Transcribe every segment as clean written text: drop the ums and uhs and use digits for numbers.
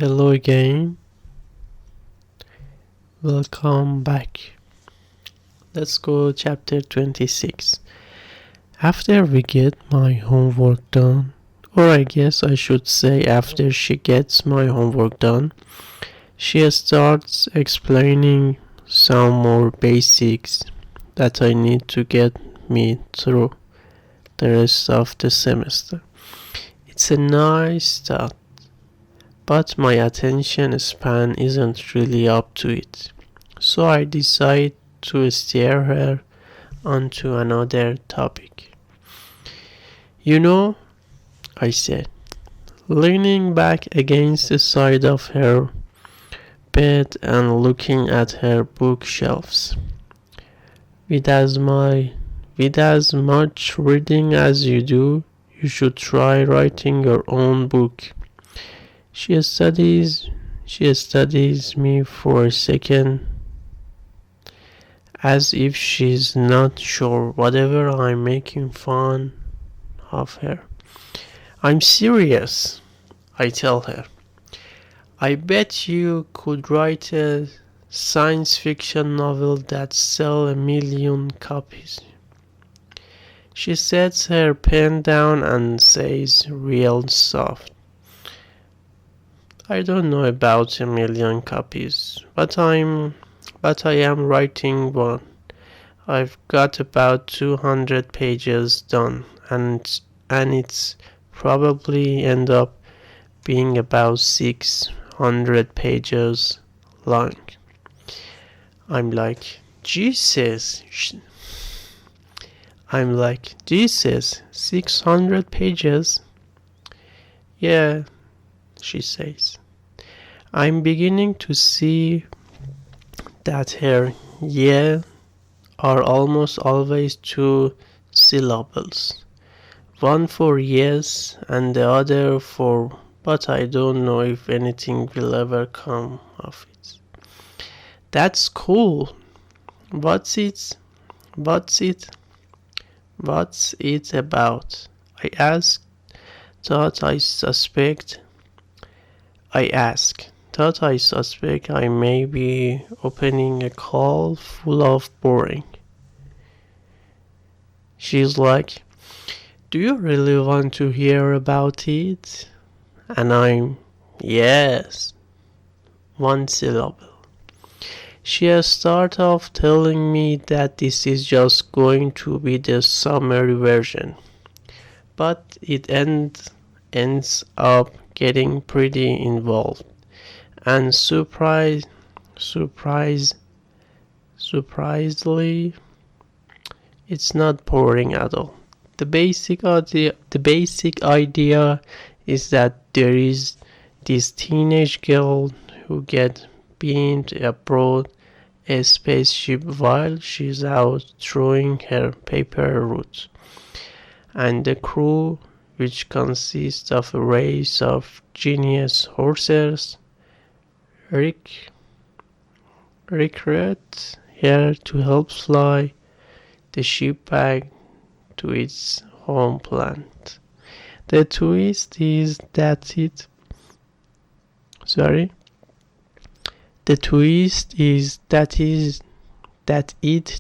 Hello again. Welcome back. Let's go chapter 26. After we get my homework done, or I guess I should say after she gets my homework done, she starts explaining some more basics that I need to get me through the rest of the semester. It's a nice thought, but my attention span isn't really up to it. So I decide to steer her onto another topic. You know, I said, leaning back against the side of her bed and looking at her bookshelves. With as much reading as you do, you should try writing your own book. She studies me for a second, as if she's not sure whatever I'm making fun of her. I'm serious, I tell her. I bet you could write a science fiction novel that sells 1 million copies. She sets her pen down and says real soft, I don't know about 1 million copies, but I am writing one. I've got about 200 pages done, and it's probably end up being about 600 pages long. I'm like, Jesus, 600 pages? Yeah, she says. I'm beginning to see that her yeah are almost always 2 syllables. One for yes and the other for but I don't know if anything will ever come of it. That's cool. What's it about? I asked. Thought I suspect I may be opening a call full of boring. She's like, do you really want to hear about it? And I'm, yes, 1 syllable. She starts off telling me that this is just going to be the summary version. But it ends up getting pretty involved. And surprisingly, it's not boring at all. The basic idea is that there is this teenage girl who gets beamed aboard a spaceship while she's out throwing her paper route, and the crew, which consists of a race of genius horses, recruit her to help fly the ship back to its home planet. The twist is that it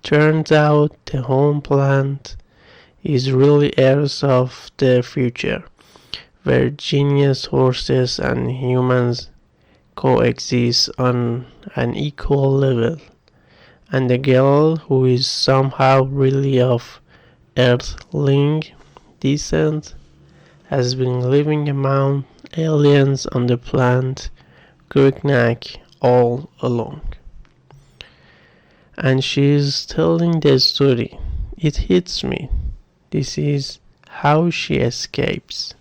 turns out the home planet is really Earth of the future, where genius horses and humans coexist on an equal level, and the girl, who is somehow really of Earthling descent, has been living among aliens on the planet Gurknak all along. And she's telling the story. It hits me. This is how she escapes.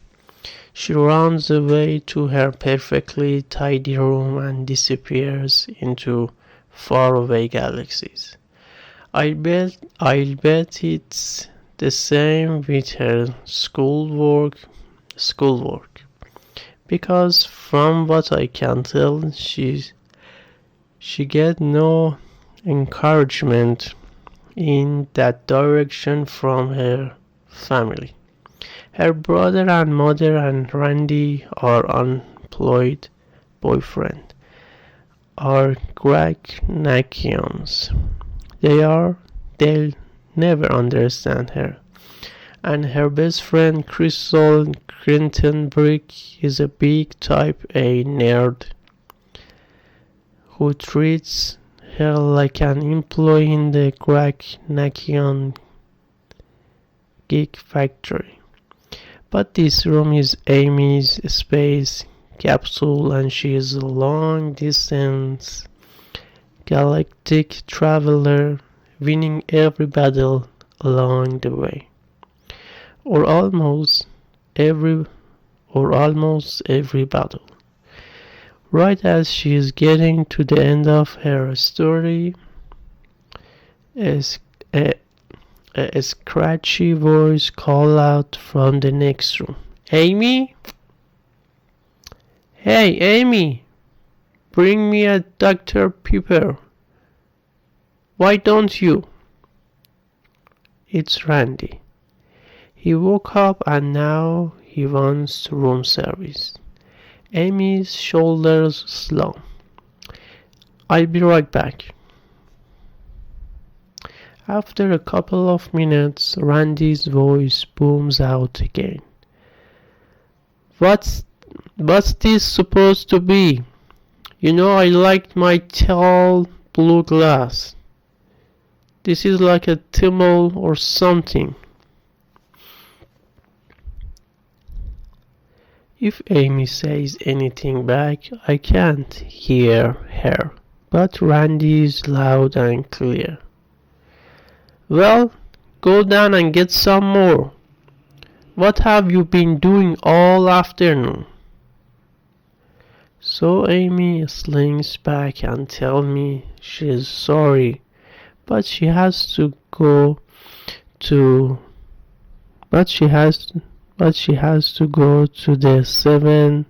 She runs away to her perfectly tidy room and disappears into faraway galaxies. I'll bet it's the same with her schoolwork, because from what I can tell, she get no encouragement in that direction from her family. Her brother and mother and Randy are unemployed, boyfriend are Nakians. They'll never understand her. And her best friend Crystal Crittenbrick is a big type A nerd who treats her like an employee in the Nakian geek factory. But this room is Amy's space capsule, and she is a long distance galactic traveler, winning every battle along the way, or almost every battle. Right as she is getting to the end of her story, a scratchy voice calls out from the next room, "Amy? Hey, Amy! Bring me a Dr. Pepper. Why don't you?" It's Randy. He woke up and now he wants room service. Amy's shoulders slump. "I'll be right back." After a couple of minutes, Randy's voice booms out again. What's this supposed to be? You know I liked my tall blue glass. This is like a thimble or something." If Amy says anything back, I can't hear her, but Randy is loud and clear. "Well, go down and get some more. What have you been doing all afternoon?" So Amy slinks back and tells me she's sorry, but she has to go to the 7-Eleven.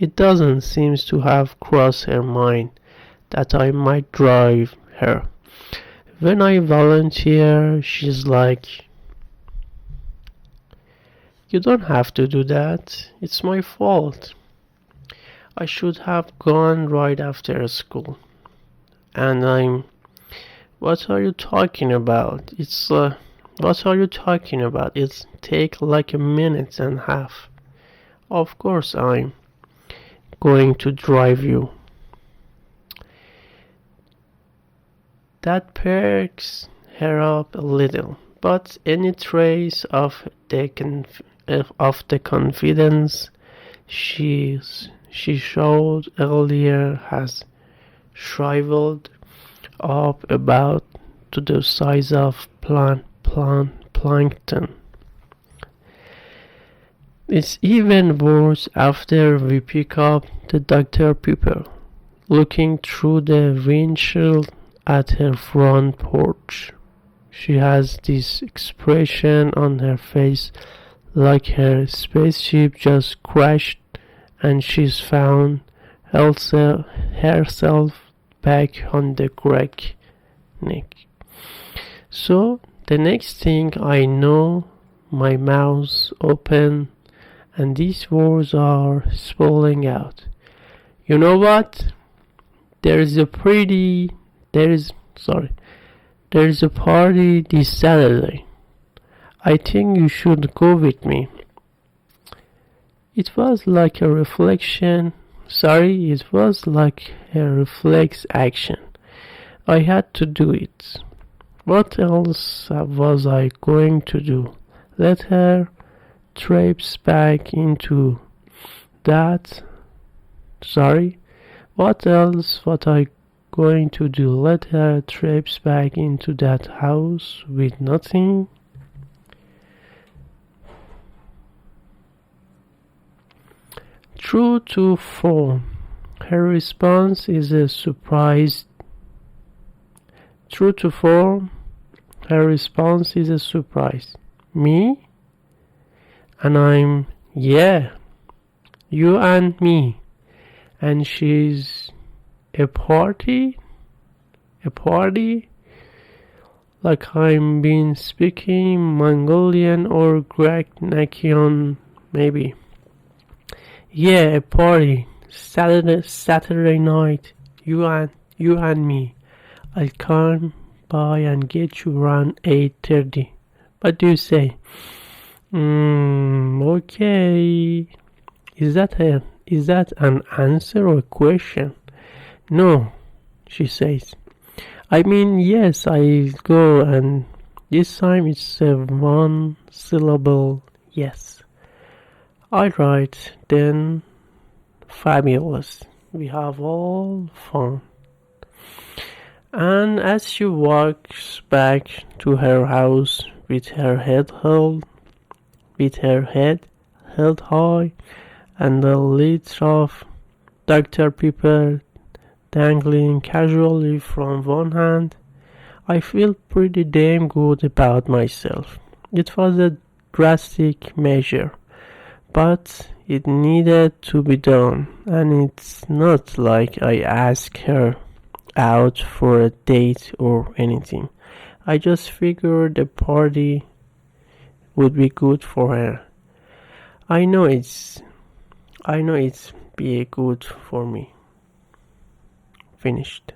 It doesn't seem to have crossed her mind that I might drive her. When I volunteer, she's like, "You don't have to do that. It's my fault. I should have gone right after school." And I'm, what are you talking about? What are you talking about? It's take like a minute and a half. Of course I'm going to drive you. That perks her up a little, but any trace of the confidence she showed earlier has shriveled up about to the size of plankton. It's even worse after we pick up the Dr. Pepper, looking through the windshield at her front porch. She has this expression on her face like her spaceship just crashed and she's found herself back on the Greek neck. So the next thing I know, my mouth's open and these words are spilling out. "You know what? There's a party this Saturday. I think you should go with me." It was like a reflex action. I had to do it. What else was I going to do? Let her traipse back into that? What else was I going to do? Let her traipse back into that house with nothing? True to form, her response is a surprise. Me? And I'm, yeah, you and me. And she's a party? Like I'm been speaking Mongolian or Greek Nakian, maybe. Yeah, a party. Saturday night. You and me. I'll come by and get you around 8:30. What do you say? Okay. Is that an answer or a question? No, she says. I mean, yes, I'll go, and this time it's a one syllable yes. Alright, then, fabulous. We have all fun. And as she walks back to her house with her head held high, and the lid of Dr. Pepper dangling casually from one hand, I feel pretty damn good about myself. It was a drastic measure, but it needed to be done, and it's not like I asked her out for a date or anything. I just figured the party would be good for her. I know it's be good for me. Finished.